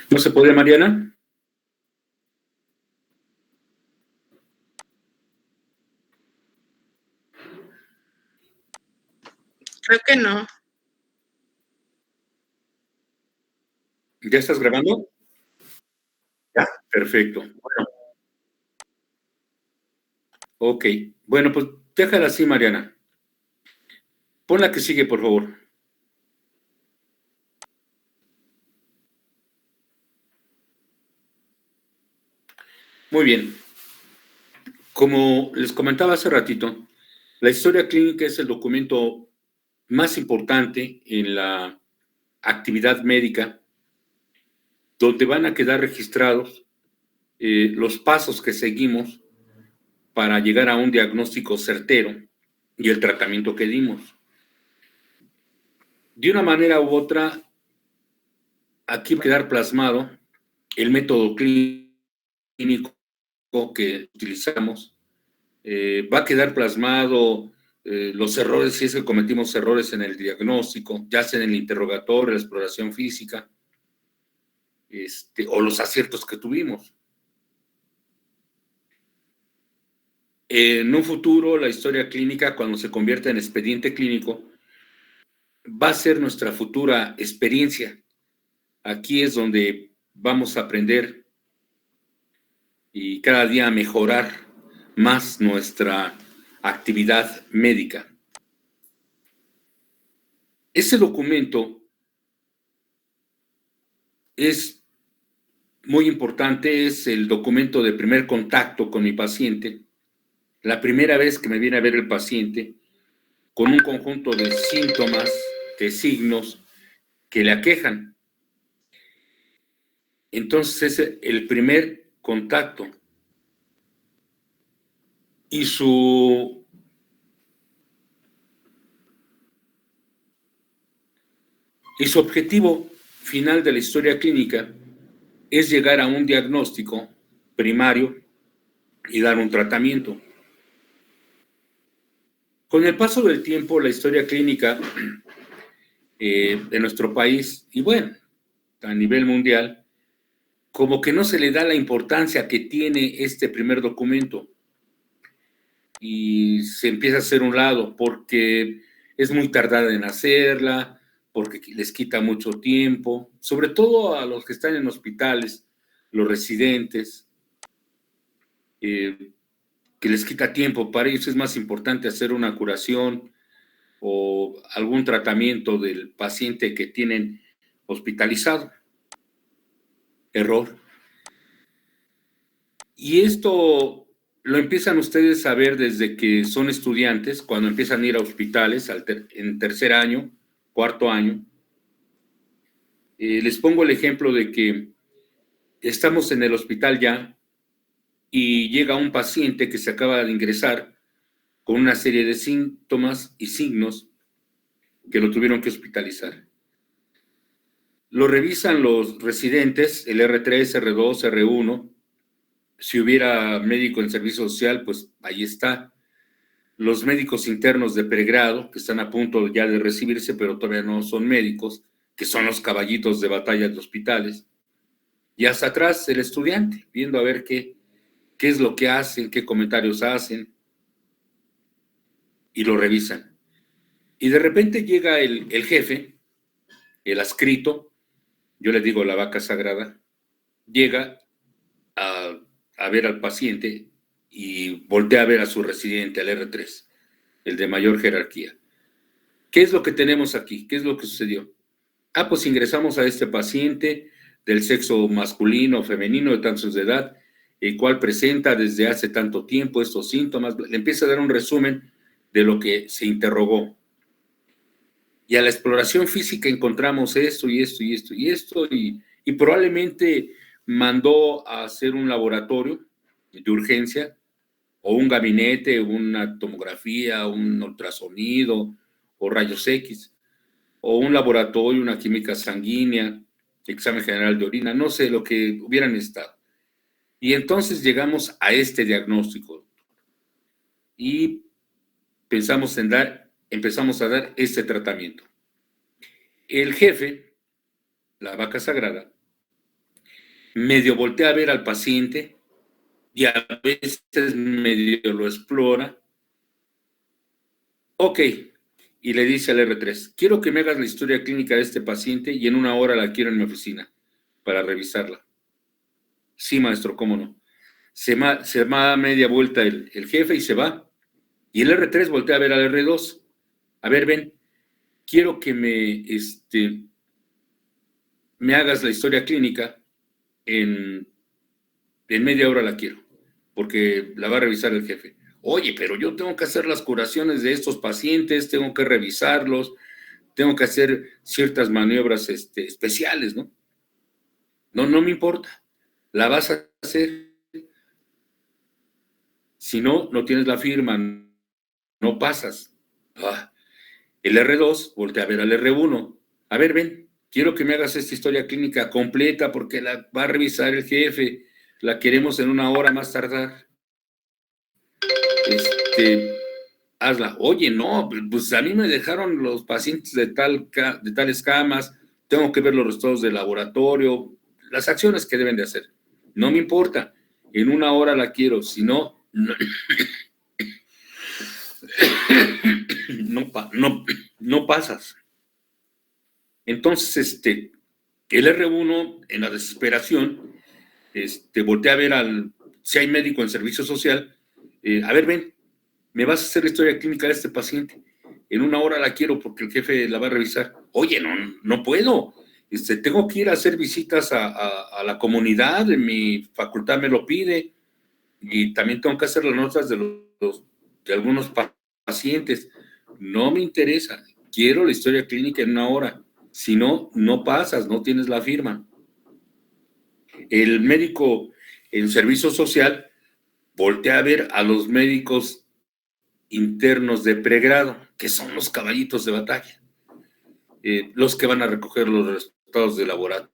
¿No se puede, Mariana? Creo que no. ¿Ya estás grabando? Ya, perfecto. Bueno, ok. Bueno, pues déjala así, Mariana. Pon la que sigue, por favor. Muy bien. Como les comentaba hace ratito, la historia clínica es el documento más importante en la actividad médica, donde van a quedar registrados los pasos que seguimos para llegar a un diagnóstico certero y el tratamiento que dimos. De una manera u otra, aquí va a quedar plasmado el método clínico que utilizamos, va a quedar plasmado los errores, si es que cometimos errores en el diagnóstico, ya sea en el interrogatorio, la exploración física, o los aciertos que tuvimos. En un futuro, la historia clínica, cuando se convierta en expediente clínico, va a ser nuestra futura experiencia. Aquí es donde vamos a aprender y cada día mejorar más nuestra actividad médica. Ese documento es muy importante, es el documento de primer contacto con mi paciente, la primera vez que me viene a ver el paciente, con un conjunto de síntomas, de signos que le aquejan. Entonces es el primer contacto. Y su objetivo final de la historia clínica es llegar a un diagnóstico primario y dar un tratamiento. Con el paso del tiempo, la historia clínica de nuestro país, y bueno, a nivel mundial, como que no se le da la importancia que tiene este primer documento y se empieza a hacer un lado porque es muy tardada en hacerla, porque les quita mucho tiempo, sobre todo a los que están en hospitales, los residentes, que les quita tiempo. Para ellos es más importante hacer una curación o algún tratamiento del paciente que tienen hospitalizado. Error. Y esto lo empiezan ustedes a ver desde que son estudiantes, cuando empiezan a ir a hospitales en tercer año, cuarto año. Les pongo el ejemplo de que estamos en el hospital ya y llega un paciente que se acaba de ingresar con una serie de síntomas y signos que lo tuvieron que hospitalizar. Lo revisan los residentes, el R3, R2, R1. Si hubiera médico en servicio social, pues ahí está. Los médicos internos de pregrado, que están a punto ya de recibirse, pero todavía no son médicos, que son los caballitos de batalla de hospitales. Y hasta atrás el estudiante, viendo a ver qué es lo que hacen, qué comentarios hacen, y lo revisan. Y de repente llega el jefe, el adscrito, yo le digo la vaca sagrada, llega a ver al paciente y voltea a ver a su residente, al R3, el de mayor jerarquía. ¿Qué es lo que tenemos aquí? ¿Qué es lo que sucedió? Pues ingresamos a este paciente del sexo masculino o femenino de tantos de edad, el cual presenta desde hace tanto tiempo estos síntomas. Le empieza a dar un resumen de lo que se interrogó. Y a la exploración física encontramos esto y esto y esto y esto, y probablemente mandó a hacer un laboratorio de urgencia, o un gabinete, una tomografía, un ultrasonido, o rayos X, o un laboratorio, una química sanguínea, examen general de orina, no sé, lo que hubieran estado. Y entonces llegamos a este diagnóstico y empezamos a dar este tratamiento. El jefe, la vaca sagrada, medio voltea a ver al paciente y a veces medio lo explora. Ok, y le dice al R3, quiero que me hagas la historia clínica de este paciente y en 1 hora la quiero en mi oficina para revisarla. Sí, maestro, cómo no. Se da media vuelta el jefe y se va. Y el R3 voltea a ver al R2. A ver, ven, quiero que me hagas la historia clínica en media hora la quiero, porque la va a revisar el jefe. Oye, pero yo tengo que hacer las curaciones de estos pacientes, tengo que revisarlos, tengo que hacer ciertas maniobras especiales, ¿no? No me importa, la vas a hacer. Si no, no tienes la firma, no pasas. El R2 voltea a ver al R1. A ver, ven, quiero que me hagas esta historia clínica completa porque la va a revisar el jefe. La queremos en 1 hora más tardar. Hazla. Oye, no, pues a mí me dejaron los pacientes de tales camas, tengo que ver los resultados del laboratorio, las acciones que deben de hacer. No me importa, en 1 hora la quiero, si no, no pasas. Entonces, el R1, en la desesperación, voltea a ver si hay médico en servicio social, a ver, ven, me vas a hacer la historia clínica de este paciente. En 1 hora la quiero porque el jefe la va a revisar. Oye, no puedo. Tengo que ir a hacer visitas a la comunidad, mi facultad me lo pide, y también tengo que hacer las notas de algunos pacientes. No me interesa. Quiero la historia clínica en 1 hora. Si no, no pasas, no tienes la firma. El médico en servicio social voltea a ver a los médicos internos de pregrado, que son los caballitos de batalla, los que van a recoger los resultados de laboratorio,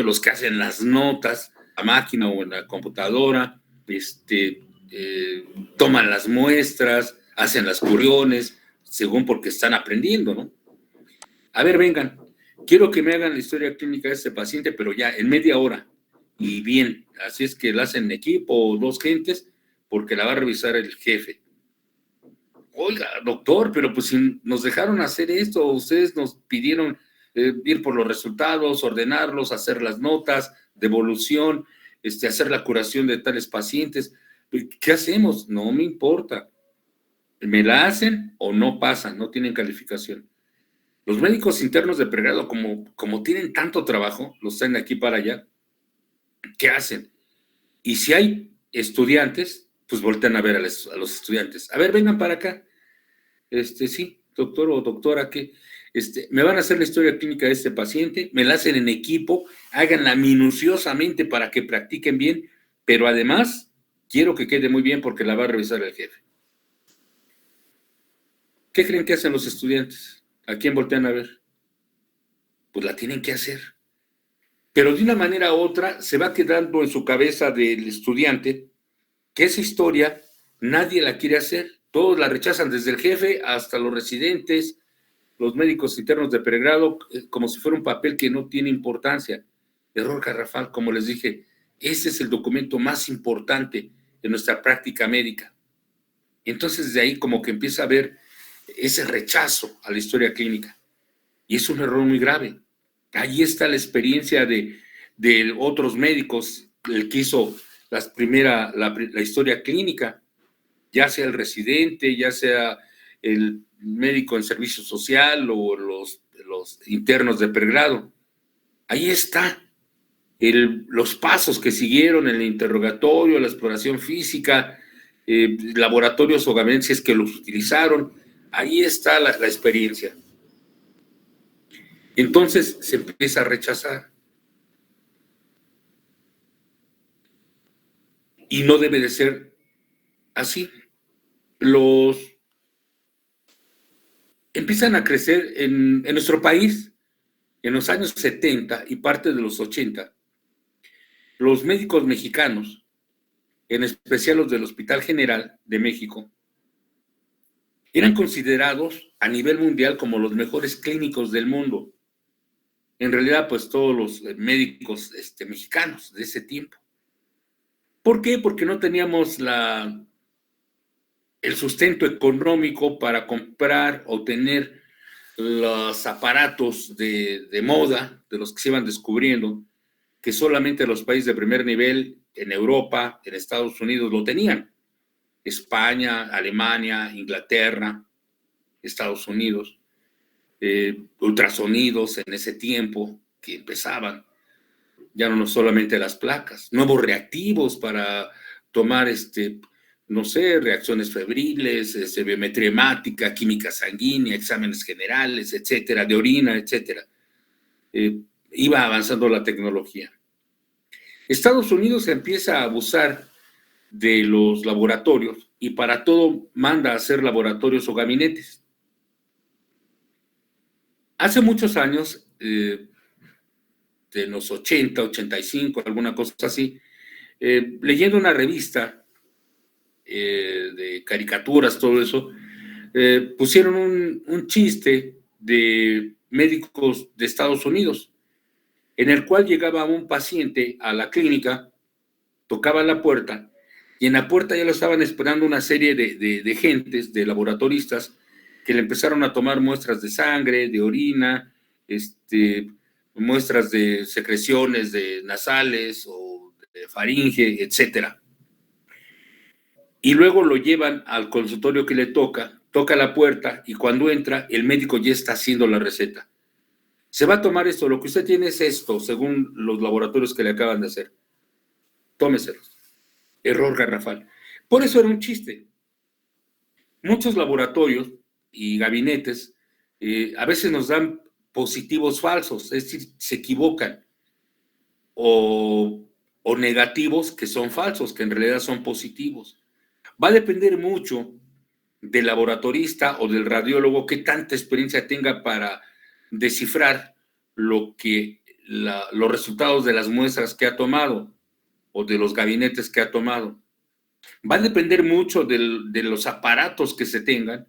los que hacen las notas a máquina o en la computadora, toman las muestras, hacen las curiones, según porque están aprendiendo, ¿no? A ver, vengan, quiero que me hagan la historia clínica de este paciente, pero ya en media hora, y bien, así es que la hacen en equipo o 2 gentes, porque la va a revisar el jefe. Oiga, doctor, pero pues si nos dejaron hacer esto, ustedes nos pidieron ir por los resultados, ordenarlos, hacer las notas, devolución, hacer la curación de tales pacientes. ¿Qué hacemos? No me importa. ¿Me la hacen o no pasan? No tienen calificación. Los médicos internos de pregrado, como tienen tanto trabajo, los traen de aquí para allá, ¿qué hacen? Y si hay estudiantes, pues voltean a ver a los estudiantes. A ver, vengan para acá. Sí, doctor o doctora, que me van a hacer la historia clínica de este paciente, me la hacen en equipo, háganla minuciosamente para que practiquen bien, pero además quiero que quede muy bien porque la va a revisar el jefe. ¿Qué creen que hacen los estudiantes? ¿A quién voltean a ver? Pues la tienen que hacer. Pero de una manera u otra se va quedando en su cabeza del estudiante que esa historia nadie la quiere hacer. Todos la rechazan, desde el jefe hasta los residentes, los médicos internos de pregrado, como si fuera un papel que no tiene importancia. Error garrafal, como les dije, ese es el documento más importante de nuestra práctica médica. Entonces de ahí como que empieza a ver ese rechazo a la historia clínica. Y es un error muy grave. Ahí está la experiencia de otros médicos, el que hizo la historia clínica, ya sea el residente, ya sea el médico en servicio social o los internos de pregrado. Ahí está los pasos que siguieron en el interrogatorio, la exploración física, laboratorios o gabinetes que los utilizaron. Ahí está la experiencia. Entonces se empieza a rechazar. Y no debe de ser así. Empiezan a crecer en nuestro país en los años 70 y parte de los 80. Los médicos mexicanos, en especial los del Hospital General de México, eran considerados a nivel mundial como los mejores clínicos del mundo. En realidad, pues todos los médicos mexicanos de ese tiempo. ¿Por qué? Porque no teníamos el sustento económico para comprar o tener los aparatos de moda, de los que se iban descubriendo, que solamente los países de primer nivel en Europa, en Estados Unidos lo tenían. España, Alemania, Inglaterra, Estados Unidos, ultrasonidos en ese tiempo que empezaban, ya no solamente las placas, nuevos reactivos para tomar no sé, reacciones febriles, biometría hemática, química sanguínea, exámenes generales, etcétera, de orina, etcétera. Iba avanzando la tecnología. Estados Unidos empieza a abusar de los laboratorios y para todo manda a hacer laboratorios o gabinetes. Hace muchos años, de los 80, 85, alguna cosa así, leyendo una revista de caricaturas, todo eso, pusieron un chiste de médicos de Estados Unidos, en el cual llegaba un paciente a la clínica, tocaba la puerta, y en la puerta ya lo estaban esperando una serie de gentes, de laboratoristas, que le empezaron a tomar muestras de sangre, de orina, muestras de secreciones de nasales o de faringe, etcétera. Y luego lo llevan al consultorio que le toca la puerta y cuando entra, el médico ya está haciendo la receta. Se va a tomar esto, lo que usted tiene es esto, según los laboratorios que le acaban de hacer. Tómeselos. Error garrafal. Por eso era un chiste. Muchos laboratorios y gabinetes a veces nos dan positivos falsos, es decir, se equivocan. O negativos que son falsos, que en realidad son positivos. Va a depender mucho del laboratorista o del radiólogo qué tanta experiencia tenga para descifrar los resultados de las muestras que ha tomado o de los gabinetes que ha tomado. Va a depender mucho de los aparatos que se tengan,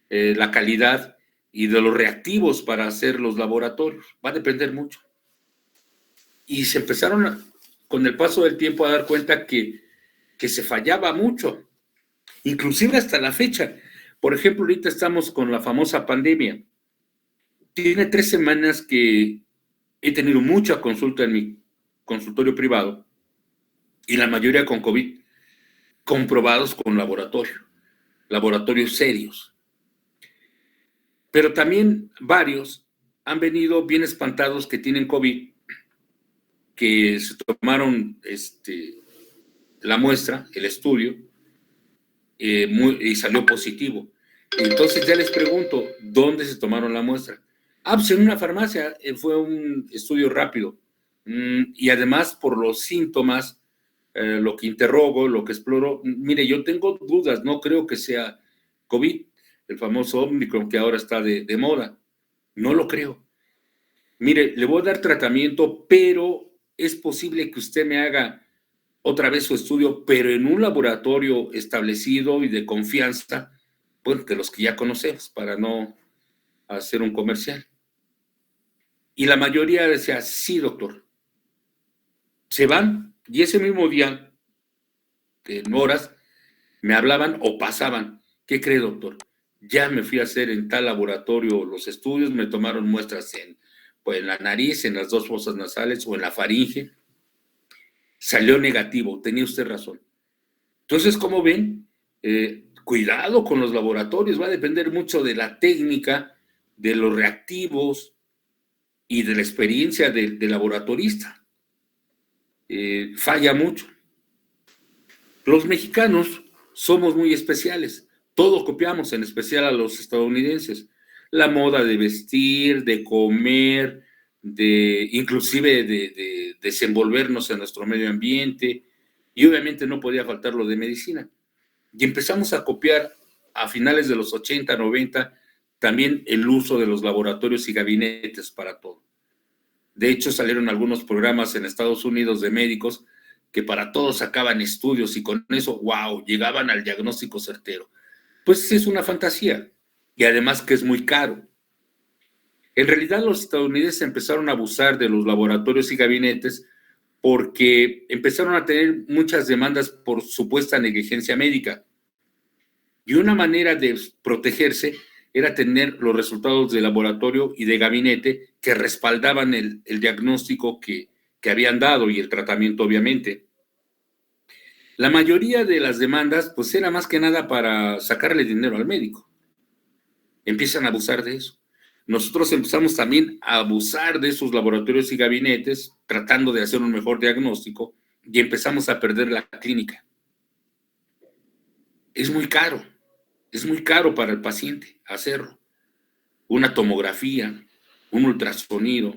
la calidad y de los reactivos para hacer los laboratorios. Va a depender mucho. Y se empezaron con el paso del tiempo a dar cuenta que se fallaba mucho, inclusive hasta la fecha. Por ejemplo, ahorita estamos con la famosa pandemia. Tiene 3 semanas que he tenido mucha consulta en mi consultorio privado y la mayoría con COVID, comprobados con laboratorios serios. Pero también varios han venido bien espantados que tienen COVID, que se tomaron la muestra, el estudio, y salió positivo. Entonces ya les pregunto, ¿dónde se tomaron la muestra? Pues en una farmacia, fue un estudio rápido. Y además por los síntomas, lo que interrogo, lo que exploro, mire, yo tengo dudas, no creo que sea COVID, el famoso Omicron que ahora está de moda, no lo creo. Mire, le voy a dar tratamiento, pero es posible que usted me haga otra vez su estudio, pero en un laboratorio establecido y de confianza, bueno, de los que ya conocemos, para no hacer un comercial. Y la mayoría decía, sí, doctor. Se van y ese mismo día, en horas, me hablaban o pasaban. ¿Qué cree, doctor? ya me fui a hacer en tal laboratorio los estudios, me tomaron muestras en la nariz, en las 2 fosas nasales o en la faringe, salió negativo, tenía usted razón. Entonces, como ven, cuidado con los laboratorios, va a depender mucho de la técnica, de los reactivos y de la experiencia del laboratorista. Falla mucho. Los mexicanos somos muy especiales, todo copiamos, en especial a los estadounidenses. La moda de vestir, de comer, inclusive de desenvolvernos en nuestro medio ambiente, y obviamente no podía faltar lo de medicina. Y empezamos a copiar a finales de los 80, 90, también el uso de los laboratorios y gabinetes para todo. De hecho, salieron algunos programas en Estados Unidos de médicos que para todos sacaban estudios y con eso, wow, llegaban al diagnóstico certero. Pues es una fantasía y además que es muy caro. En realidad los estadounidenses empezaron a abusar de los laboratorios y gabinetes porque empezaron a tener muchas demandas por supuesta negligencia médica. Y una manera de protegerse era tener los resultados de laboratorio y de gabinete que respaldaban el diagnóstico que habían dado y el tratamiento, obviamente. La mayoría de las demandas, pues era más que nada para sacarle dinero al médico. Empiezan a abusar de eso. Nosotros empezamos también a abusar de esos laboratorios y gabinetes, tratando de hacer un mejor diagnóstico, y empezamos a perder la clínica. Es muy caro para el paciente hacerlo. Una tomografía, un ultrasonido,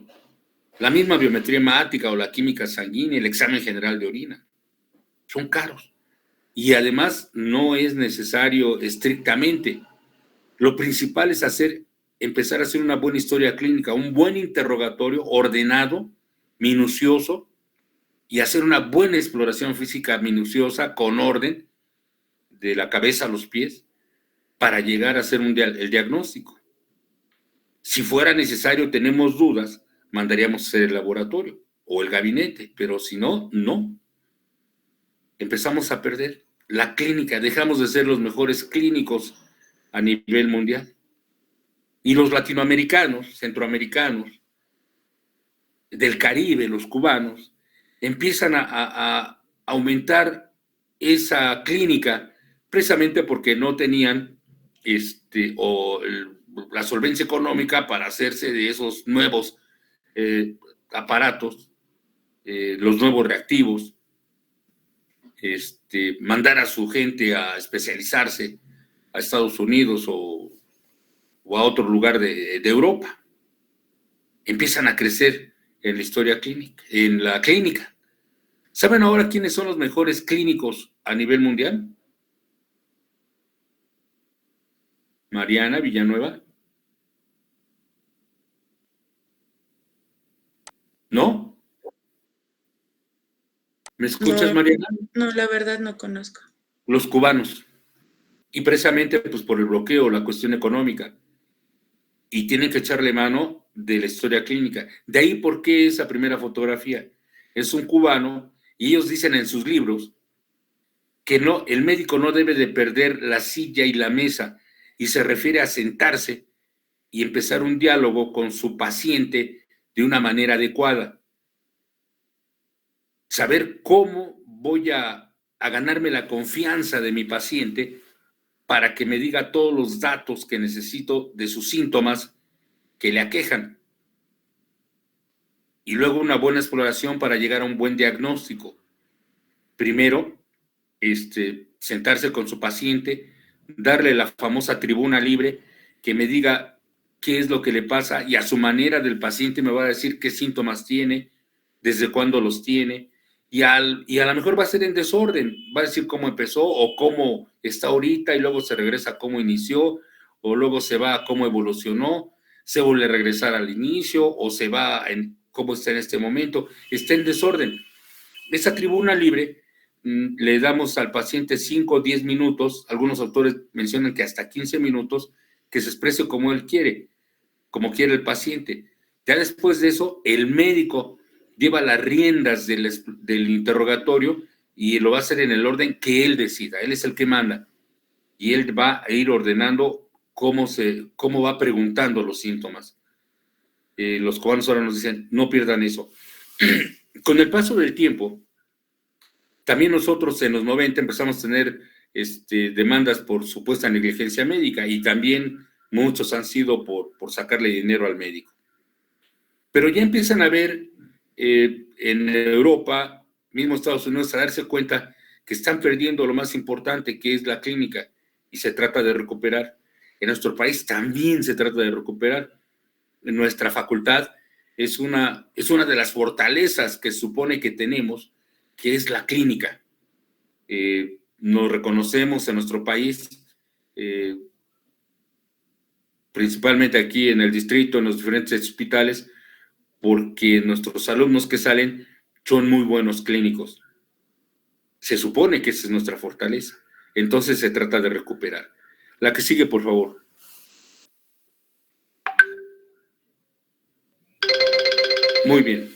la misma biometría hemática o la química sanguínea, el examen general de orina. Son caros. Y además no es necesario estrictamente. Lo principal es empezar a hacer una buena historia clínica, un buen interrogatorio ordenado, minucioso, y hacer una buena exploración física minuciosa, con orden, de la cabeza a los pies, para llegar a hacer el diagnóstico. Si fuera necesario, tenemos dudas, mandaríamos a hacer el laboratorio o el gabinete, pero si no, no. Empezamos a perder la clínica, dejamos de ser los mejores clínicos a nivel mundial. Y los latinoamericanos, centroamericanos, del Caribe, los cubanos, empiezan a aumentar esa clínica precisamente porque no tenían la solvencia económica para hacerse de esos nuevos aparatos, los nuevos reactivos, mandar a su gente a especializarse a Estados Unidos o a otro lugar de Europa. Empiezan a crecer en la historia clínica, en la clínica. ¿Saben ahora quiénes son los mejores clínicos a nivel mundial? Mariana Villanueva. ¿No? ¿Me escuchas, No, Mariana? no, la verdad no conozco. Los cubanos. Y precisamente pues por el bloqueo, la cuestión económica. Y tienen que echarle mano de la historia clínica. De ahí por qué esa primera fotografía. Es un cubano y ellos dicen en sus libros que no, el médico no debe de perder la silla y la mesa, y se refiere a sentarse y empezar un diálogo con su paciente de una manera adecuada. Saber cómo voy a ganarme la confianza de mi paciente para que me diga todos los datos que necesito de sus síntomas que le aquejan. Y luego una buena exploración para llegar a un buen diagnóstico. Primero, sentarse con su paciente, darle la famosa tribuna libre, que me diga qué es lo que le pasa, y a su manera del paciente me va a decir qué síntomas tiene, desde cuándo los tiene, y a lo mejor va a ser en desorden, va a decir cómo empezó o cómo está ahorita, y luego se regresa a cómo inició, o luego se va a cómo evolucionó, se vuelve a regresar al inicio, o se va en cómo está en este momento, está en desorden. Esa tribuna libre le damos al paciente 5 o 10 minutos, algunos autores mencionan que hasta 15 minutos, que se exprese como él quiere, como quiere el paciente. Ya después de eso, el médico lleva las riendas del interrogatorio y lo va a hacer en el orden que él decida, él es el que manda, y él va a ir ordenando cómo va preguntando los síntomas. Los cubanos ahora nos dicen, no pierdan eso. Con el paso del tiempo, también nosotros en los 90 empezamos a tener demandas por supuesta negligencia médica, y también muchos han sido por sacarle dinero al médico. Pero ya empiezan a ver en Europa, mismo Estados Unidos, a darse cuenta que están perdiendo lo más importante, que es la clínica, y se trata de recuperar. En nuestro país también se trata de recuperar. En nuestra facultad es una de las fortalezas que se supone que tenemos, que es la clínica. Nos reconocemos en nuestro país, principalmente aquí en el distrito, en los diferentes hospitales, porque nuestros alumnos que salen son muy buenos clínicos. Se supone que esa es nuestra fortaleza. Entonces se trata de recuperar. La que sigue, por favor. Muy bien.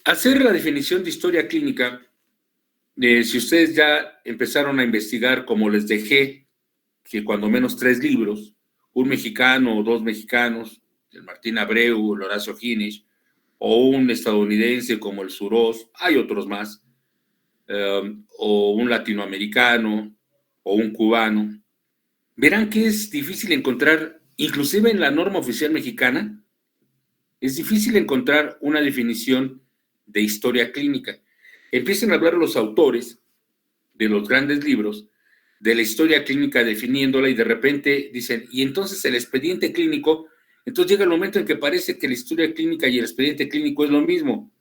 Hacer la definición de historia clínica, si ustedes ya empezaron a investigar, como les dejé, que cuando menos 3 libros, un mexicano o 2 mexicanos, el Martín Abreu, el Horacio Gines, o un estadounidense como el Suros, hay otros más, o un latinoamericano, o un cubano, verán que es difícil encontrar, inclusive en la norma oficial mexicana, es difícil encontrar una definición de historia clínica. Empiezan a hablar los autores de los grandes libros de la historia clínica definiéndola, y de repente dicen, y entonces el expediente clínico, entonces llega el momento en que parece que la historia clínica y el expediente clínico es lo mismo.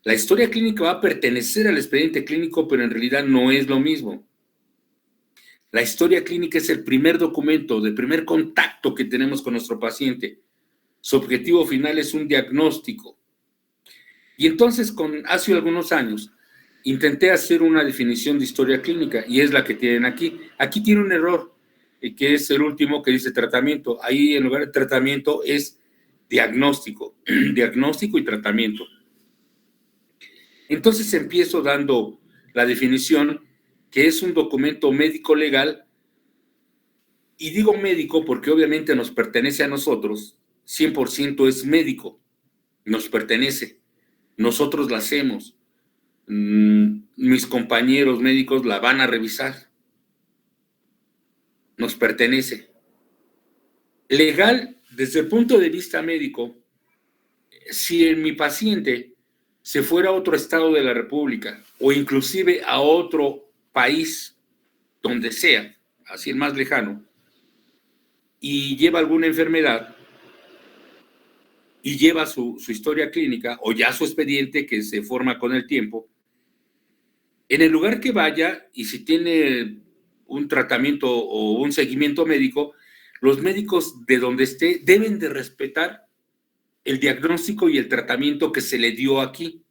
La historia clínica va a pertenecer al expediente clínico, pero en realidad no es lo mismo. La historia clínica es el primer documento, de primer contacto que tenemos con nuestro paciente. Su objetivo final es un diagnóstico. Y entonces, hace algunos años, intenté hacer una definición de historia clínica, y es la que tienen aquí. Aquí tiene un error, que es el último, que dice tratamiento. Ahí en lugar de tratamiento es diagnóstico, diagnóstico y tratamiento. Entonces empiezo dando la definición, que es un documento médico legal, y digo médico porque obviamente nos pertenece a nosotros, 100% es médico, nos pertenece, nosotros la hacemos, mis compañeros médicos la van a revisar, nos pertenece. Legal, desde el punto de vista médico, si en mi paciente se fuera a otro estado de la República, o inclusive a otro país, donde sea, así el más lejano, y lleva alguna enfermedad, y lleva su historia clínica, o ya su expediente que se forma con el tiempo, en el lugar que vaya, y si tiene un tratamiento o un seguimiento médico, los médicos de donde esté deben de respetar el diagnóstico y el tratamiento que se le dio aquí,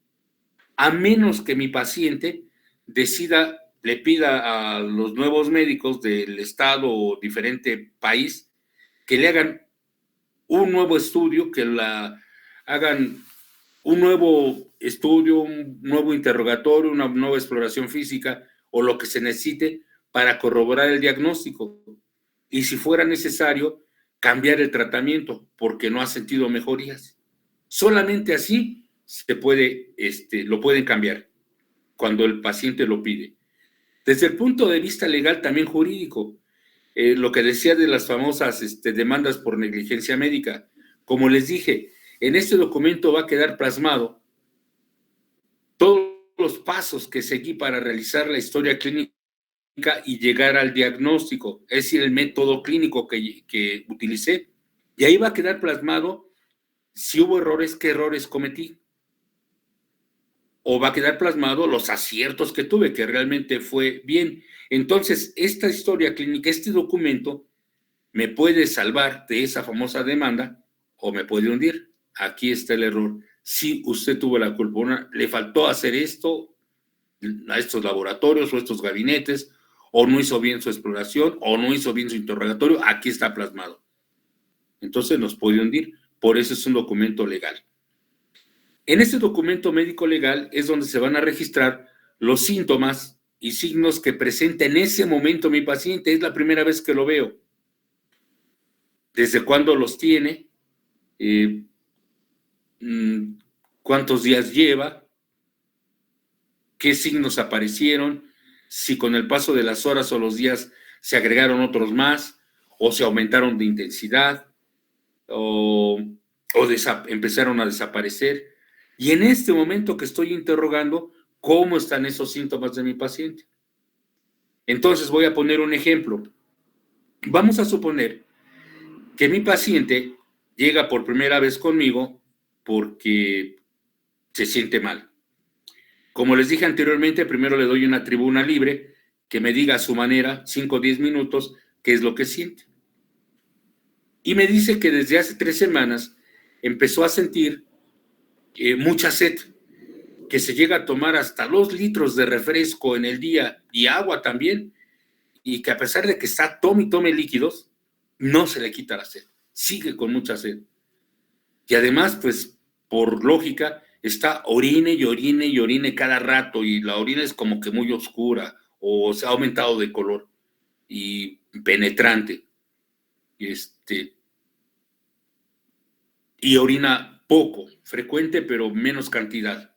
a menos que mi paciente decida, le pida a los nuevos médicos del estado o diferente país que le hagan un nuevo estudio, que hagan un nuevo estudio, un nuevo interrogatorio, una nueva exploración física, o lo que se necesite para corroborar el diagnóstico. Y si fuera necesario, cambiar el tratamiento porque no ha sentido mejorías. Solamente así se puede, lo pueden cambiar cuando el paciente lo pide. Desde el punto de vista legal, también jurídico, lo que decía de las famosas demandas por negligencia médica, como les dije, en este documento va a quedar plasmado todos los pasos que seguí para realizar la historia clínica y llegar al diagnóstico, es decir, el método clínico que utilicé. Y ahí va a quedar plasmado si hubo errores, qué errores cometí. O va a quedar plasmado los aciertos que tuve, que realmente fue bien. Entonces, esta historia clínica, este documento, me puede salvar de esa famosa demanda o me puede hundir. Aquí está el error. Si usted tuvo la culpa, le faltó hacer esto a estos laboratorios o estos gabinetes, o no hizo bien su exploración, o no hizo bien su interrogatorio, aquí está plasmado. Entonces nos puede hundir. Por eso es un documento legal. En este documento médico legal es donde se van a registrar los síntomas y signos que presenta en ese momento mi paciente. Es la primera vez que lo veo. desde cuándo los tiene, cuántos días lleva, qué signos aparecieron, si con el paso de las horas o los días se agregaron otros más, o se aumentaron de intensidad, o empezaron a desaparecer. Y en este momento que estoy interrogando, ¿cómo están esos síntomas de mi paciente? Entonces voy a poner un ejemplo. Vamos a suponer que mi paciente llega por primera vez conmigo porque se siente mal. Como les dije anteriormente, primero le doy una tribuna libre que me diga a su manera, 5 o 10 minutos, qué es lo que siente. Y me dice que desde hace 3 semanas empezó a sentir mucha sed, que se llega a tomar hasta 2 litros de refresco en el día y agua también, y que a pesar de que está tome y tome líquidos, no se le quita la sed, sigue con mucha sed. Y además, pues, por lógica, está orine y orine y orine cada rato, y la orina es como que muy oscura, o se ha aumentado de color, y penetrante. Y orina poco, frecuente, pero menos cantidad.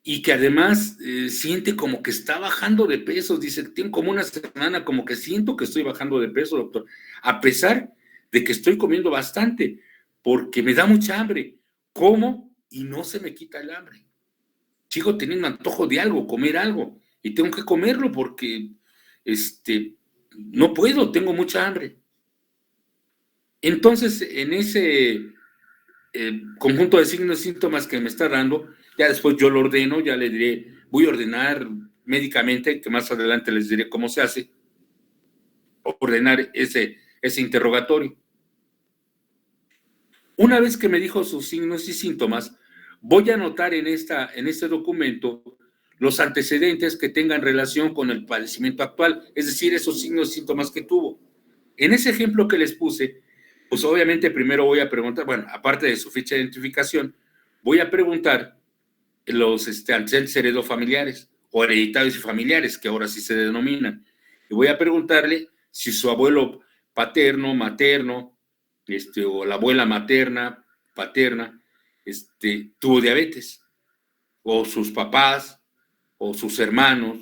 Y que además siente como que está bajando de peso. Dice, tengo como una semana como que siento que estoy bajando de peso, doctor, a pesar de que estoy comiendo bastante, porque me da mucha hambre. Como y no se me quita el hambre. Sigo teniendo antojo de algo, comer algo, y tengo que comerlo porque no puedo, tengo mucha hambre. Entonces, en ese conjunto de signos y síntomas que me está dando, ya después yo lo ordeno, ya le diré, voy a ordenar médicamente, que más adelante les diré cómo se hace, ordenar ese interrogatorio. Una vez que me dijo sus signos y síntomas, voy a anotar en este documento los antecedentes que tengan relación con el padecimiento actual, es decir, esos signos y síntomas que tuvo. En ese ejemplo que les puse, pues obviamente primero voy a preguntar, bueno, aparte de su ficha de identificación, voy a preguntar los antecedentes heredofamiliares o hereditarios y familiares, que ahora sí se denominan. Y voy a preguntarle si su abuelo paterno, materno, o la abuela materna, paterna, tuvo diabetes, o sus papás, o sus hermanos,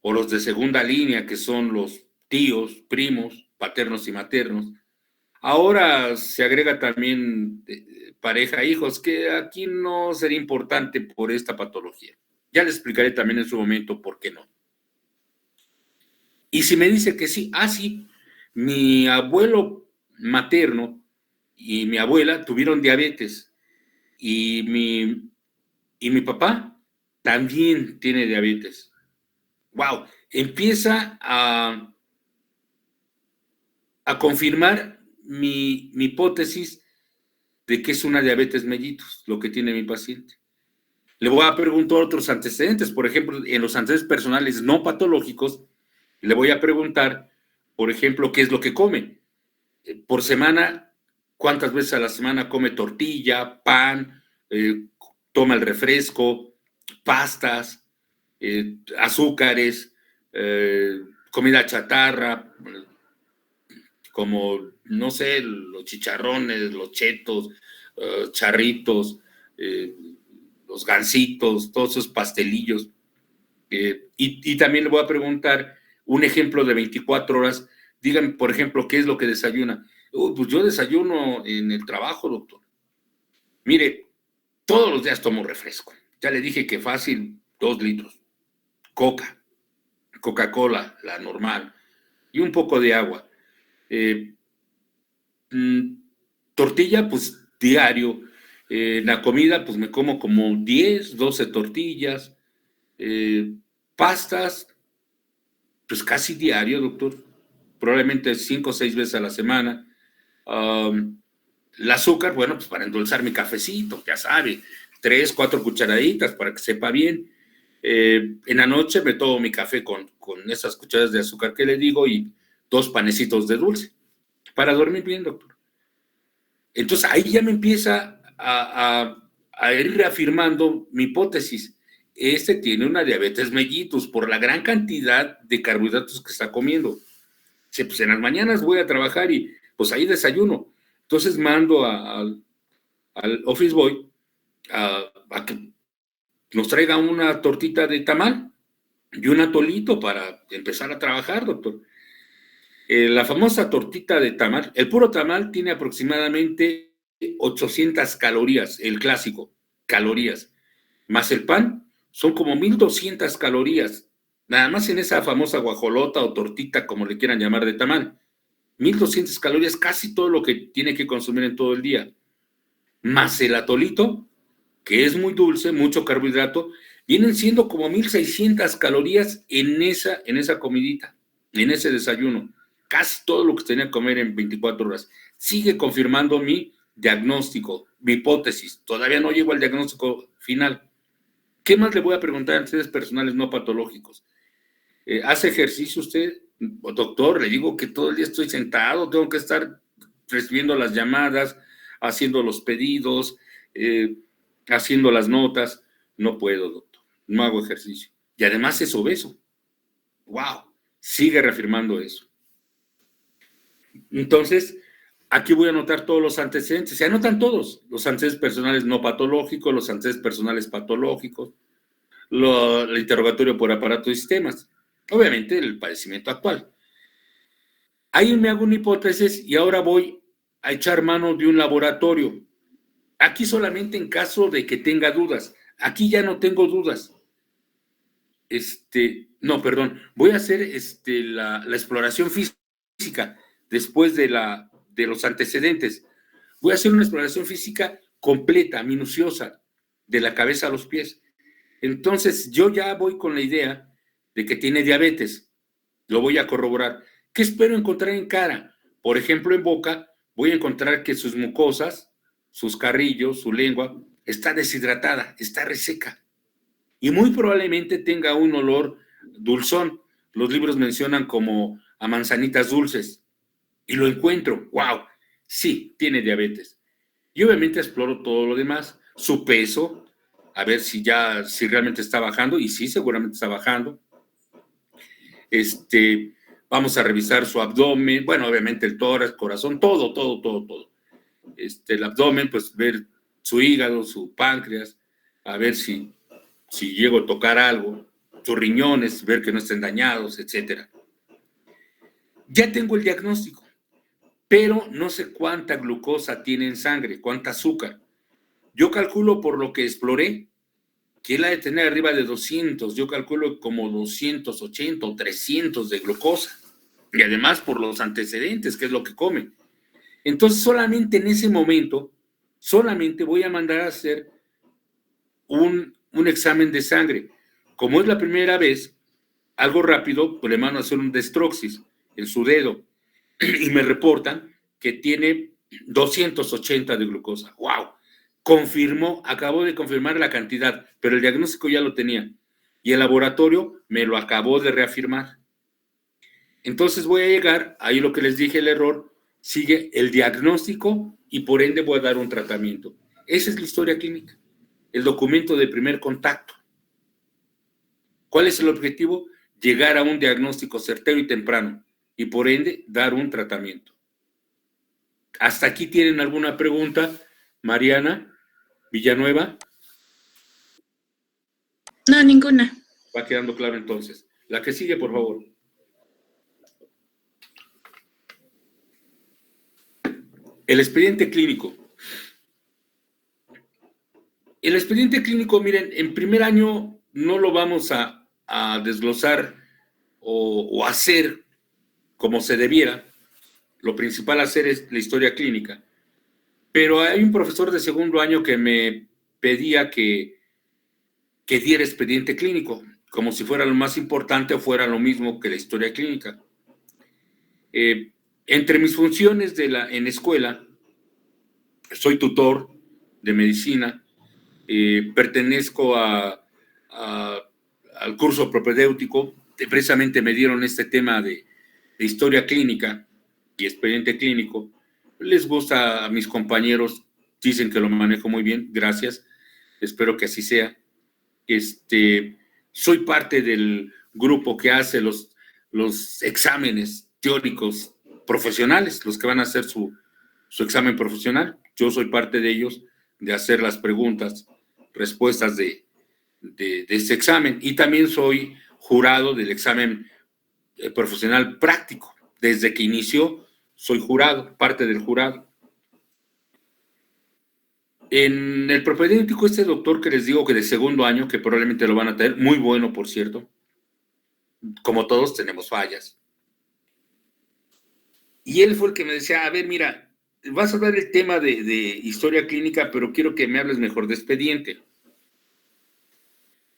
o los de segunda línea, que son los tíos, primos, paternos y maternos. Ahora se agrega también pareja, hijos, que aquí no sería importante por esta patología. Ya les explicaré también en su momento por qué no. Y si me dice que sí, sí, mi abuelo materno y mi abuela tuvieron diabetes y mi papá también tiene diabetes. ¡Wow! Empieza a confirmar mi hipótesis de que es una diabetes mellitus, lo que tiene mi paciente. Le voy a preguntar otros antecedentes, por ejemplo, en los antecedentes personales no patológicos, le voy a preguntar, por ejemplo, qué es lo que come. Por semana, cuántas veces a la semana come tortilla, pan, toma el refresco, pastas, azúcares, comida chatarra, como, no sé, los chicharrones, los chetos, charritos, los gansitos, todos esos pastelillos. Y también le voy a preguntar un ejemplo de 24 horas. Díganme, por ejemplo, ¿qué es lo que desayuna? Pues yo desayuno en el trabajo, doctor. Mire, todos los días tomo refresco. Ya le dije que fácil, 2 litros. Coca-Cola, la normal, y un poco de agua. Tortilla, pues diario. La comida, pues me como 10, 12 tortillas. Pastas, pues casi diario, doctor. Probablemente 5 o 6 veces a la semana. El azúcar, bueno, pues para endulzar mi cafecito, ya sabe, 3, 4 cucharaditas para que sepa bien. En la noche me tomo mi café con esas cucharadas de azúcar que le digo y 2 panecitos de dulce para dormir bien, doctor. Entonces ahí ya me empieza a ir reafirmando mi hipótesis. Tiene una diabetes mellitus por la gran cantidad de carbohidratos que está comiendo. Pues en las mañanas voy a trabajar y pues ahí desayuno. Entonces mando al Office Boy a que nos traiga una tortita de tamal y un atolito para empezar a trabajar, doctor. La famosa tortita de tamal, el puro tamal tiene aproximadamente 800 calorías, el clásico, calorías, más el pan, son como 1200 calorías, nada más en esa famosa guajolota o tortita, como le quieran llamar, de tamal. 1200 calorías, casi todo lo que tiene que consumir en todo el día, más el atolito, que es muy dulce, mucho carbohidrato, vienen siendo como 1600 calorías en esa comidita, en ese desayuno. Casi todo lo que tenía que comer en 24 horas. Sigue confirmando mi diagnóstico, mi hipótesis. Todavía no llego al diagnóstico final. ¿Qué más le voy a preguntar a ustedes personales no patológicos? ¿Hace ejercicio usted? Doctor, le digo que todo el día estoy sentado, tengo que estar recibiendo las llamadas, haciendo los pedidos, haciendo las notas. No puedo, doctor, no hago ejercicio. Y además es obeso. ¡Wow! Sigue reafirmando eso. Entonces, aquí voy a anotar todos los antecedentes. Se anotan todos, los antecedentes personales no patológicos, los antecedentes personales patológicos, el interrogatorio por aparato de sistemas. Obviamente, el padecimiento actual. Ahí me hago una hipótesis y ahora voy a echar mano de un laboratorio. Aquí solamente en caso de que tenga dudas. Aquí ya no tengo dudas. No, perdón. Voy a hacer la exploración física después de los antecedentes. Voy a hacer una exploración física completa, minuciosa, de la cabeza a los pies. Entonces, yo ya voy con la idea de que tiene diabetes. Lo voy a corroborar. ¿Qué espero encontrar en cara? Por ejemplo, en boca, voy a encontrar que sus mucosas, sus carrillos, su lengua, está deshidratada, está reseca. Y muy probablemente tenga un olor dulzón. Los libros mencionan como a manzanitas dulces. Y lo encuentro. ¡Wow! Sí, tiene diabetes. Y obviamente exploro todo lo demás. Su peso, a ver si realmente está bajando. Y sí, seguramente está bajando. Vamos a revisar su abdomen, bueno, obviamente el tórax, corazón, todo. El abdomen, pues ver su hígado, su páncreas, a ver si llego a tocar algo, sus riñones, ver que no estén dañados, etcétera. Ya tengo el diagnóstico, pero no sé cuánta glucosa tiene en sangre, cuánta azúcar. Yo calculo por lo que exploré, que él ha de tener arriba de 200, yo calculo como 280 o 300 de glucosa. Y además por los antecedentes, que es lo que come. Entonces, solamente en ese momento, solamente voy a mandar a hacer un examen de sangre. Como es la primera vez, algo rápido, pues le mando a hacer un destroxis en su dedo y me reportan que tiene 280 de glucosa. ¡Wow! Acabó de confirmar la cantidad, pero el diagnóstico ya lo tenía. Y el laboratorio me lo acabó de reafirmar. Entonces voy a llegar, ahí lo que les dije, el error, sigue el diagnóstico y por ende voy a dar un tratamiento. Esa es la historia clínica, el documento de primer contacto. ¿Cuál es el objetivo? Llegar a un diagnóstico certero y temprano y por ende dar un tratamiento. ¿Hasta aquí tienen alguna pregunta, Mariana Villanueva? No, ninguna. Va quedando claro entonces. La que sigue, por favor. El expediente clínico. El expediente clínico, miren, en primer año no lo vamos a desglosar o hacer como se debiera. Lo principal hacer es la historia clínica. Pero hay un profesor de segundo año que me pedía que diera expediente clínico, como si fuera lo más importante o fuera lo mismo que la historia clínica. Entre mis funciones en escuela, soy tutor de medicina, pertenezco al curso propedéutico, precisamente me dieron este tema de historia clínica y expediente clínico. Les gusta a mis compañeros, dicen que lo manejo muy bien, gracias, espero que así sea. Soy parte del grupo que hace los exámenes teóricos profesionales, los que van a hacer su examen profesional. Yo soy parte de ellos, de hacer las preguntas, respuestas de ese examen, y también soy jurado del examen profesional práctico. Desde que inició, soy jurado, parte del jurado. En el propedéutico, este doctor que les digo que de segundo año, que probablemente lo van a tener, muy bueno, por cierto, como todos tenemos fallas. Y él fue el que me decía, a ver, mira, vas a dar el tema de historia clínica, pero quiero que me hables mejor de expediente.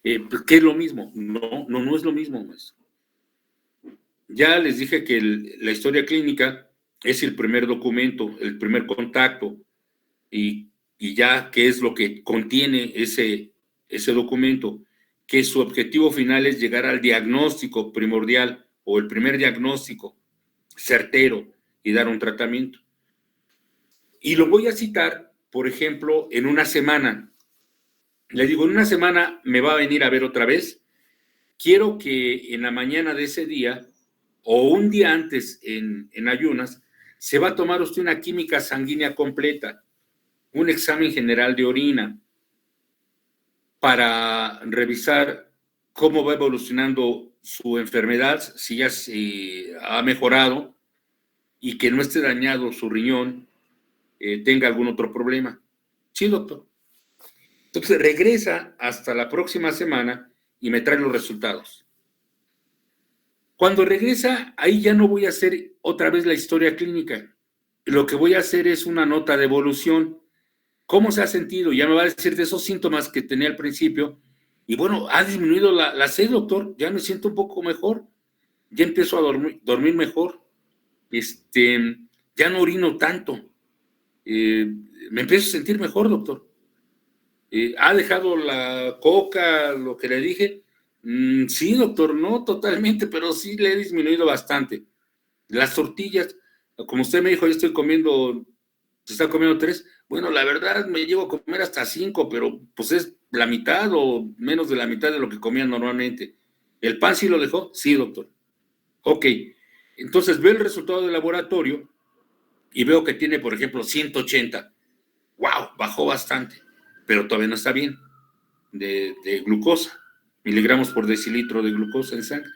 Pues, ¿qué es lo mismo? No es lo mismo, maestro. Ya les dije que la historia clínica es el primer documento, el primer contacto, y ya qué es lo que contiene ese documento, que su objetivo final es llegar al diagnóstico primordial o el primer diagnóstico certero y dar un tratamiento. Y lo voy a citar, por ejemplo, en una semana. Le digo, en una semana me va a venir a ver otra vez. Quiero que en la mañana de ese día o un día antes en ayunas, se va a tomar usted una química sanguínea completa, un examen general de orina, para revisar cómo va evolucionando su enfermedad, si ya se ha mejorado y que no esté dañado su riñón, tenga algún otro problema. Sí, doctor. Entonces regresa hasta la próxima semana y me trae los resultados. Cuando regresa, ahí ya no voy a hacer otra vez la historia clínica. Lo que voy a hacer es una nota de evolución. ¿Cómo se ha sentido? Ya me va a decir de esos síntomas que tenía al principio. Y bueno, ha disminuido la sed, doctor. Ya me siento un poco mejor. Ya empiezo a dormir mejor. Ya no orino tanto. Me empiezo a sentir mejor, doctor. ¿Ha dejado la coca, lo que le dije? Sí, doctor, no totalmente, pero sí le he disminuido bastante. Las tortillas, como usted me dijo, yo estoy comiendo, se está comiendo 3. Bueno, la verdad me llevo a comer hasta 5, pero pues es la mitad o menos de la mitad de lo que comía normalmente. ¿El pan sí lo dejó? Sí, doctor. Ok, entonces veo el resultado del laboratorio y veo que tiene, por ejemplo, 180. ¡Wow! Bajó bastante, pero todavía no está bien de glucosa, miligramos por decilitro de glucosa en sangre.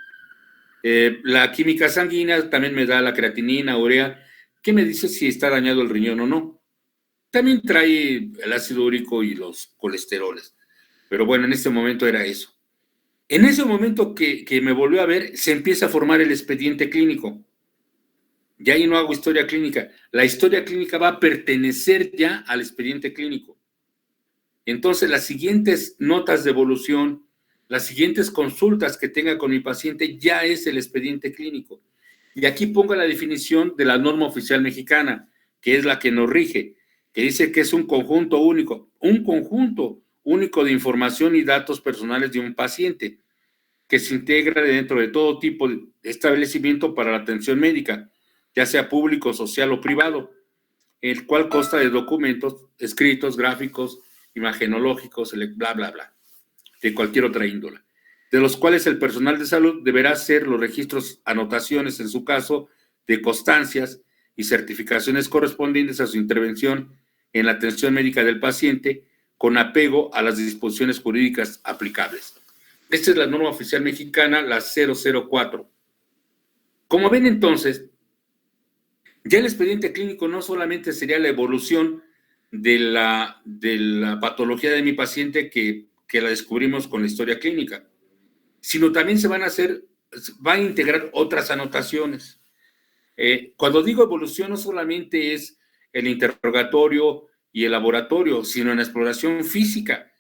La química sanguínea también me da la creatinina, urea, que me dice si está dañado el riñón o no. También trae el ácido úrico y los colesteroles. Pero bueno, en este momento era eso. En ese momento que me volvió a ver, se empieza a formar el expediente clínico. Ya ahí no hago historia clínica. La historia clínica va a pertenecer ya al expediente clínico. Entonces, las siguientes notas de evolución, las siguientes consultas que tenga con mi paciente ya es el expediente clínico. Y aquí pongo la definición de la norma oficial mexicana, que es la que nos rige, que dice que es un conjunto único de información y datos personales de un paciente, que se integra dentro de todo tipo de establecimiento para la atención médica, ya sea público, social o privado, el cual consta de documentos escritos, gráficos, imagenológicos, bla, bla, bla, de cualquier otra índole, de los cuales el personal de salud deberá hacer los registros, anotaciones, en su caso, de constancias y certificaciones correspondientes a su intervención en la atención médica del paciente, con apego a las disposiciones jurídicas aplicables. Esta es la norma oficial mexicana, la 004. Como ven, entonces, ya el expediente clínico no solamente sería la evolución de la patología de mi paciente que la descubrimos con la historia clínica, sino también van a integrar otras anotaciones. Cuando digo evolución, no solamente es el interrogatorio y el laboratorio, sino en la exploración física.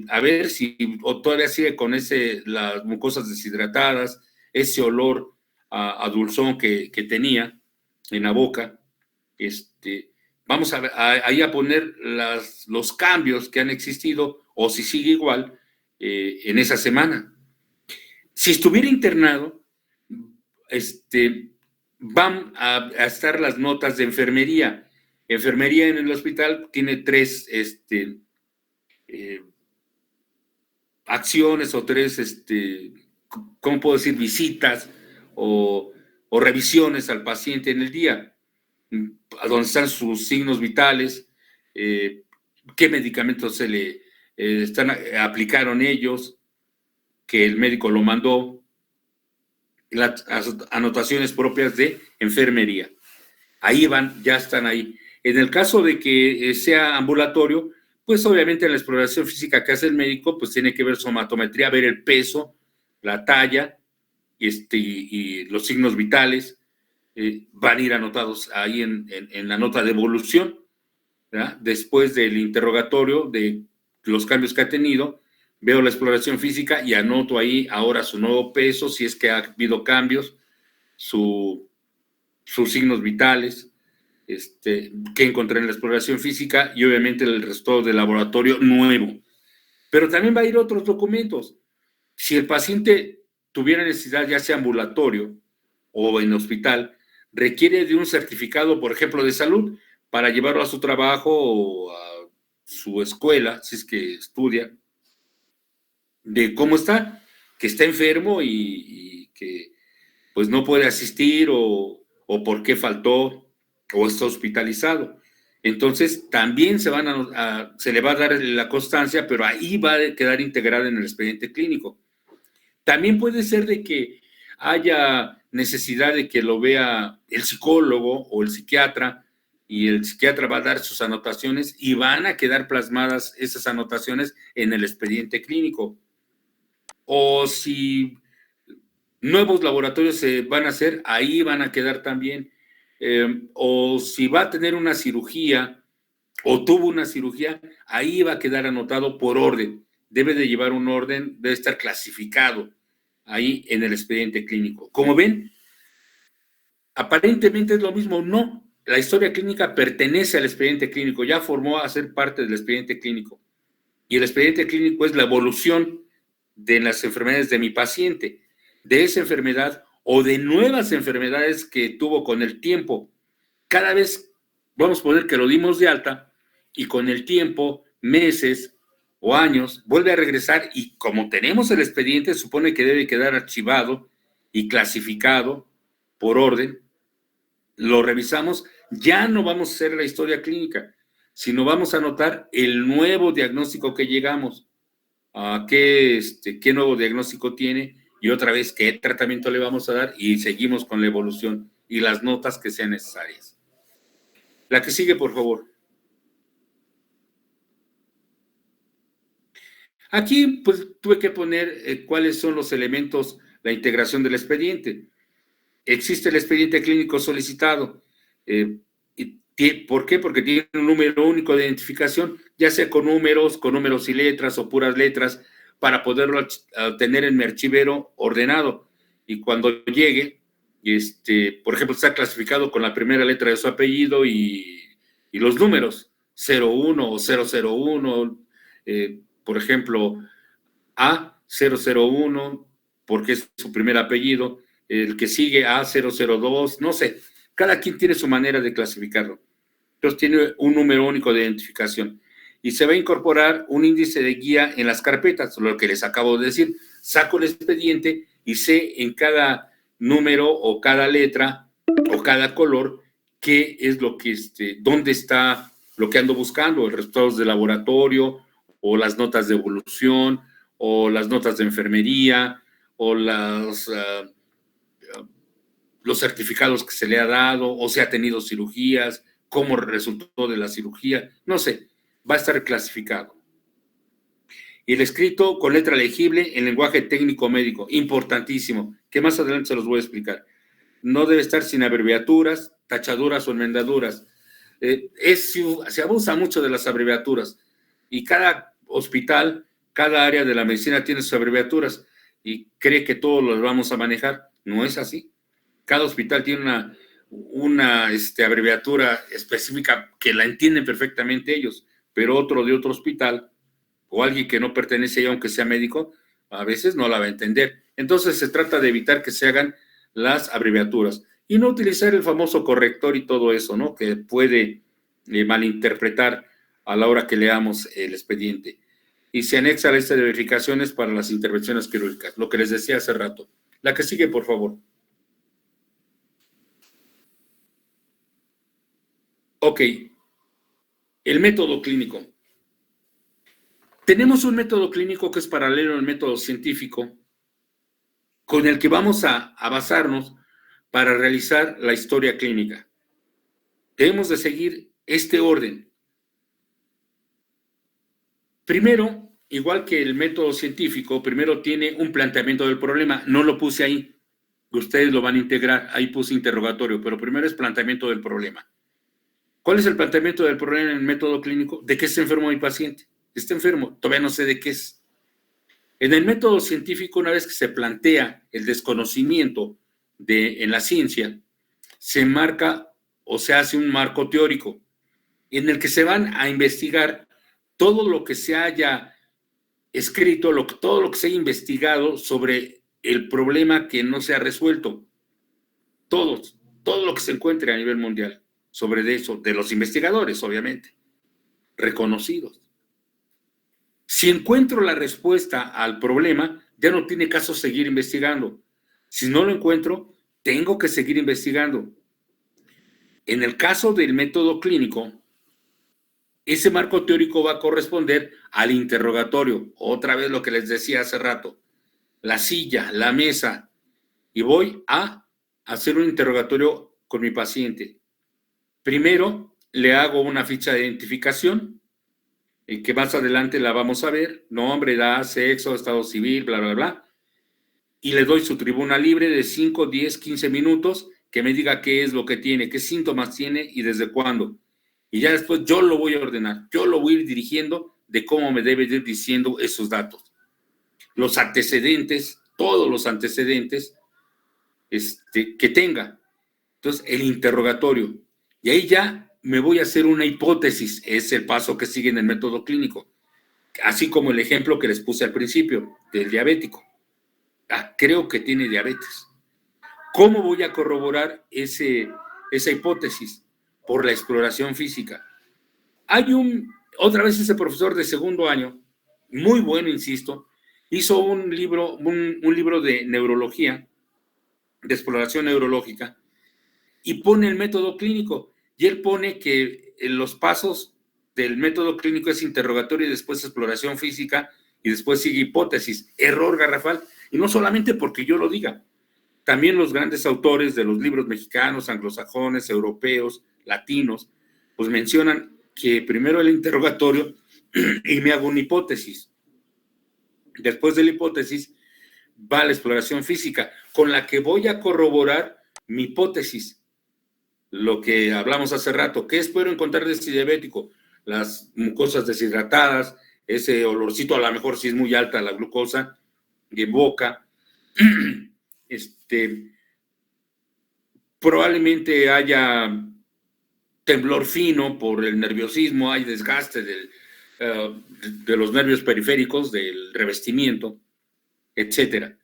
A ver si todavía sigue con las mucosas deshidratadas, ese olor a dulzón que tenía en la boca. Vamos ahí a poner los cambios que han existido o si sigue igual en esa semana. Si estuviera internado, van a estar las notas de enfermería. Enfermería en el hospital tiene 3 acciones o 3, ¿cómo puedo decir? Visitas o o revisiones al paciente en el día, a donde están sus signos vitales, qué medicamentos se le aplicaron ellos, que el médico lo mandó, las anotaciones propias de enfermería. Ahí van, ya están ahí. En el caso de que sea ambulatorio, pues obviamente en la exploración física que hace el médico, pues tiene que ver somatometría, ver el peso, la talla y los signos vitales. Van a ir anotados ahí en la nota de evolución, ¿verdad? Después del interrogatorio de los cambios que ha tenido, veo la exploración física y anoto ahí ahora su nuevo peso, si es que ha habido cambios, sus signos vitales, que encontré en la exploración física y obviamente el resto del laboratorio nuevo. Pero también va a ir otros documentos. Si el paciente tuviera necesidad, ya sea ambulatorio o en hospital, requiere de un certificado, por ejemplo, de salud, para llevarlo a su trabajo o a su escuela, si es que estudia, de cómo está, que está enfermo y que pues no puede asistir o por qué faltó o está hospitalizado. Entonces, también se le va a dar la constancia, pero ahí va a quedar integrada en el expediente clínico. También puede ser de que haya necesidad de que lo vea el psicólogo o el psiquiatra, y el psiquiatra va a dar sus anotaciones y van a quedar plasmadas esas anotaciones en el expediente clínico. O si nuevos laboratorios se van a hacer, ahí van a quedar también. O si va a tener una cirugía o tuvo una cirugía, ahí va a quedar anotado por orden. Debe de llevar un orden, debe estar clasificado ahí en el expediente clínico. Como ven, aparentemente es lo mismo. No, la historia clínica pertenece al expediente clínico, ya formó a ser parte del expediente clínico. Y el expediente clínico es la evolución de las enfermedades de mi paciente, de esa enfermedad o de nuevas enfermedades que tuvo con el tiempo. Cada vez, vamos a poner que lo dimos de alta y con el tiempo, meses o años, vuelve a regresar y como tenemos el expediente, supone que debe quedar archivado y clasificado por orden. Lo revisamos, ya no vamos a hacer la historia clínica, sino vamos a anotar el nuevo diagnóstico que llegamos, qué nuevo diagnóstico tiene y otra vez qué tratamiento le vamos a dar y seguimos con la evolución y las notas que sean necesarias. La que sigue, por favor. Aquí, pues, tuve que poner cuáles son los elementos, la integración del expediente. Existe el expediente clínico solicitado. ¿Por qué? Porque tiene un número único de identificación, ya sea con números y letras o puras letras, para poderlo tener en mi archivero ordenado. Y cuando llegue, por ejemplo, está clasificado con la primera letra de su apellido y los números, 01 o 001, por ejemplo, A001, porque es su primer apellido, el que sigue A002, no sé, cada quien tiene su manera de clasificarlo. Entonces tiene un número único de identificación y se va a incorporar un índice de guía en las carpetas, lo que les acabo de decir. Saco el expediente y sé en cada número o cada letra o cada color qué es lo que, dónde está lo que ando buscando, los resultados de laboratorio o las notas de evolución o las notas de enfermería o los certificados que se le ha dado o si ha tenido cirugías, cómo resultó de la cirugía, no sé, va a estar clasificado. Y el escrito con letra legible en lenguaje técnico médico, importantísimo, que más adelante se los voy a explicar. No debe estar sin abreviaturas, tachaduras o enmendaduras. Se abusa mucho de las abreviaturas y cada hospital, cada área de la medicina tiene sus abreviaturas y cree que todos los vamos a manejar. No es así. Cada hospital tiene una abreviatura específica que la entienden perfectamente ellos, pero otro de otro hospital o alguien que no pertenece ahí, aunque sea médico, a veces no la va a entender. Entonces se trata de evitar que se hagan las abreviaturas y no utilizar el famoso corrector y todo eso, ¿no? Que puede malinterpretar a la hora que leamos el expediente. Y se anexa la lista de verificaciones para las intervenciones quirúrgicas, lo que les decía hace rato. La que sigue, por favor. Ok, el método clínico. Tenemos un método clínico que es paralelo al método científico, con el que vamos a basarnos para realizar la historia clínica. Debemos de seguir este orden. Primero, igual que el método científico, primero tiene un planteamiento del problema. No lo puse ahí. Ustedes lo van a integrar. Ahí puse interrogatorio, pero primero es planteamiento del problema. ¿Cuál es el planteamiento del problema en el método clínico? ¿De qué está enfermo mi paciente? Está enfermo, todavía no sé de qué es. En el método científico, una vez que se plantea el desconocimiento en la ciencia, se marca o se hace un marco teórico en el que se van a investigar todo lo que se haya escrito, todo lo que se haya investigado sobre el problema que no se ha resuelto. Todo lo que se encuentre a nivel mundial sobre eso, de los investigadores, obviamente, reconocidos. Si encuentro la respuesta al problema, ya no tiene caso seguir investigando. Si no lo encuentro, tengo que seguir investigando. En el caso del método clínico, ese marco teórico va a corresponder al interrogatorio. Otra vez lo que les decía hace rato. La silla, la mesa. Y voy a hacer un interrogatorio con mi paciente. Primero, le hago una ficha de identificación, que más adelante la vamos a ver. Nombre, edad, sexo, estado civil, bla, bla, bla. Y le doy su tribuna libre de 5, 10, 15 minutos que me diga qué es lo que tiene, qué síntomas tiene y desde cuándo. Y ya después yo lo voy a ordenar, yo lo voy a ir dirigiendo de cómo me debe ir diciendo esos datos. Los antecedentes, todos los antecedentes que tenga. Entonces, el interrogatorio. Y ahí ya me voy a hacer una hipótesis, es el paso que sigue en el método clínico. Así como el ejemplo que les puse al principio del diabético. Creo que tiene diabetes. ¿Cómo voy a corroborar esa hipótesis? Por la exploración física. Hay otra vez ese profesor de segundo año, muy bueno, insisto, hizo un libro de neurología, de exploración neurológica, y pone el método clínico. Y él pone que los pasos del método clínico es interrogatorio y después exploración física y después sigue hipótesis. Error garrafal. Y no solamente porque yo lo diga. También los grandes autores de los libros mexicanos, anglosajones, europeos, latinos, pues mencionan que primero el interrogatorio y me hago una hipótesis. Después de la hipótesis va la exploración física, con la que voy a corroborar mi hipótesis. Lo que hablamos hace rato, ¿qué espero encontrar de este diabético? Las mucosas deshidratadas, ese olorcito, a lo mejor si es muy alta la glucosa, de boca, probablemente haya temblor fino por el nerviosismo, hay desgaste de los nervios periféricos, del revestimiento, etcétera.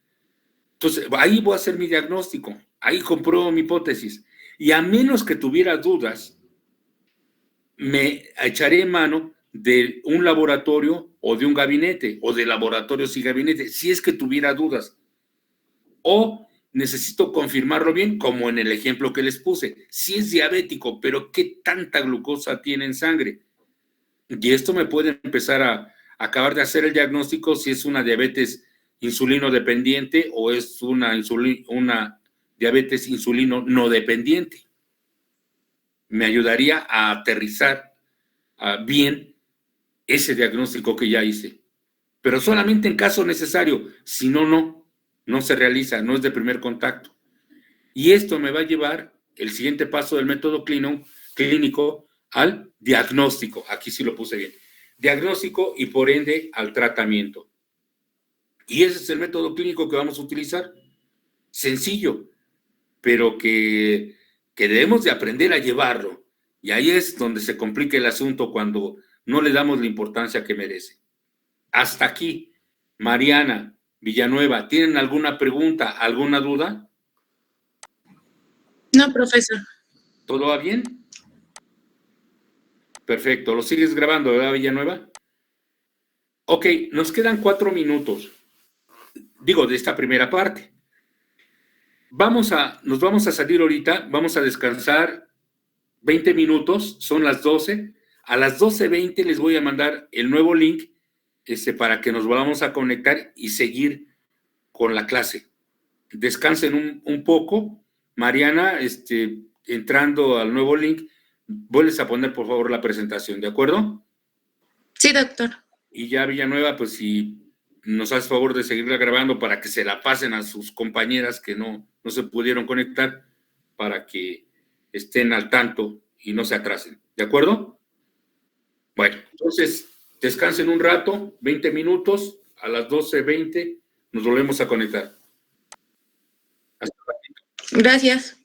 Entonces, ahí voy a hacer mi diagnóstico, ahí compruebo mi hipótesis. Y a menos que tuviera dudas, me echaré mano de un laboratorio o de un gabinete, o de laboratorios y gabinetes, si es que tuviera dudas. O necesito confirmarlo bien, como en el ejemplo que les puse. Si es diabético, pero ¿qué tanta glucosa tiene en sangre? Y esto me puede empezar a acabar de hacer el diagnóstico si es una diabetes insulino dependiente o es una diabetes insulino no dependiente. Me ayudaría a aterrizar bien ese diagnóstico que ya hice. Pero solamente en caso necesario, si no, no se realiza, no es de primer contacto. Y esto me va a llevar el siguiente paso del método clínico al diagnóstico. Aquí sí lo puse bien. Diagnóstico y por ende al tratamiento. Y ese es el método clínico que vamos a utilizar. Sencillo, pero que debemos de aprender a llevarlo. Y ahí es donde se complica el asunto cuando no le damos la importancia que merece. Hasta aquí, Mariana Villanueva, ¿tienen alguna pregunta, alguna duda? No, profesor. ¿Todo va bien? Perfecto. ¿Lo sigues grabando, verdad, Villanueva? Ok, nos quedan 4 minutos. Digo, de esta primera parte. Nos vamos a salir ahorita, vamos a descansar 20 minutos, son las 12. A las 12:20 les voy a mandar el nuevo link para que nos volvamos a conectar y seguir con la clase. Descansen un poco. Mariana, entrando al nuevo link, vuelves a poner, por favor, la presentación, ¿de acuerdo? Sí, doctor. Y ya Villanueva, pues si nos haces favor de seguirla grabando para que se la pasen a sus compañeras que no se pudieron conectar, para que estén al tanto y no se atrasen, ¿de acuerdo? Bueno, entonces descansen un rato, 20 minutos, a las 12:20 nos volvemos a conectar. Hasta luego. Gracias.